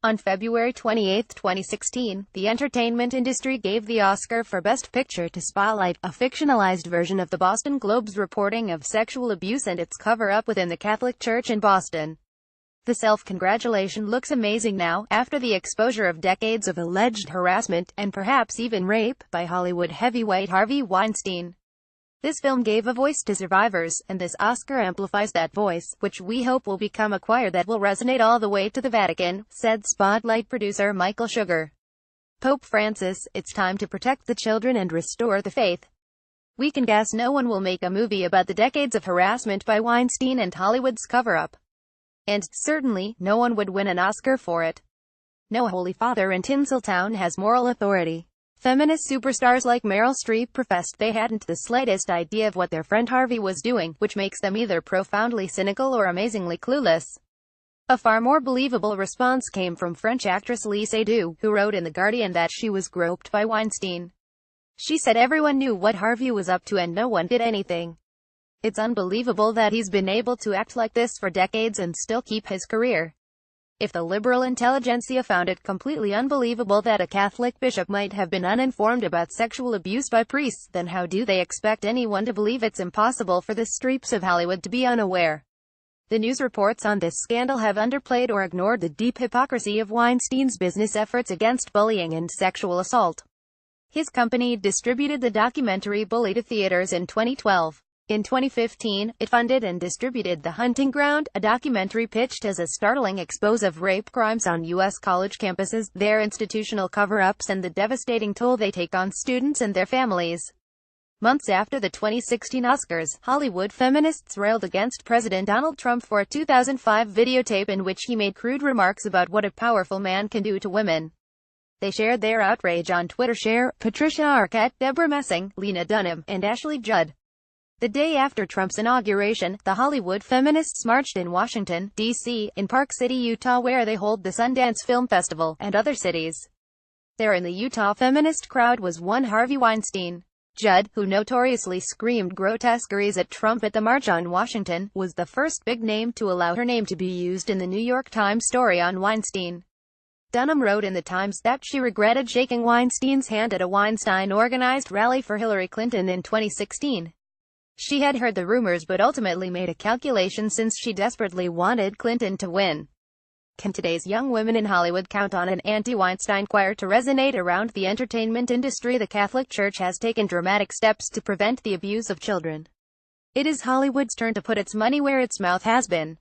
On February 28, 2016, the entertainment industry gave the Oscar for Best Picture to Spotlight, a fictionalized version of the Boston Globe's reporting of sexual abuse and its cover-up within the Catholic Church in Boston. The self-congratulation looks amazing now, after the exposure of decades of alleged harassment, and perhaps even rape, by Hollywood heavyweight Harvey Weinstein. This film gave a voice to survivors, and this Oscar amplifies that voice, which we hope will become a choir that will resonate all the way to the Vatican, said Spotlight producer Michael Sugar. Pope Francis, it's time to protect the children and restore the faith. We can guess no one will make a movie about the decades of harassment by Weinstein and Hollywood's cover-up. And, certainly, no one would win an Oscar for it. No Holy Father in Tinseltown has moral authority. Feminist superstars like Meryl Streep professed they hadn't the slightest idea of what their friend Harvey was doing, which makes them either profoundly cynical or amazingly clueless. A far more believable response came from French actress Lise Seydoux, who wrote in The Guardian that she was groped by Weinstein. She said everyone knew what Harvey was up to and no one did anything. It's unbelievable that he's been able to act like this for decades and still keep his career. If the liberal intelligentsia found it completely unbelievable that a Catholic bishop might have been uninformed about sexual abuse by priests, then how do they expect anyone to believe it's impossible for the Streeps of Hollywood to be unaware? The news reports on this scandal have underplayed or ignored the deep hypocrisy of Weinstein's business efforts against bullying and sexual assault. His company distributed the documentary Bully to theaters in 2012. In 2015, it funded and distributed The Hunting Ground, a documentary pitched as a startling expose of rape crimes on U.S. college campuses, their institutional cover-ups and the devastating toll they take on students and their families. Months after the 2016 Oscars, Hollywood feminists railed against President Donald Trump for a 2005 videotape in which he made crude remarks about what a powerful man can do to women. They shared their outrage on Twitter. Patricia Arquette, Deborah Messing, Lena Dunham, and Ashley Judd. The day after Trump's inauguration, the Hollywood feminists marched in Washington, D.C., in Park City, Utah, where they hold the Sundance Film Festival, and other cities. There in the Utah feminist crowd was one Harvey Weinstein. Judd, who notoriously screamed grotesqueries at Trump at the March on Washington, was the first big name to allow her name to be used in the New York Times story on Weinstein. Dunham wrote in the Times that she regretted shaking Weinstein's hand at a Weinstein-organized rally for Hillary Clinton in 2016. She had heard the rumors but ultimately made a calculation since she desperately wanted Clinton to win. Can today's young women in Hollywood count on an anti-Weinstein choir to resonate around the entertainment industry? The Catholic Church has taken dramatic steps to prevent the abuse of children. It is Hollywood's turn to put its money where its mouth has been.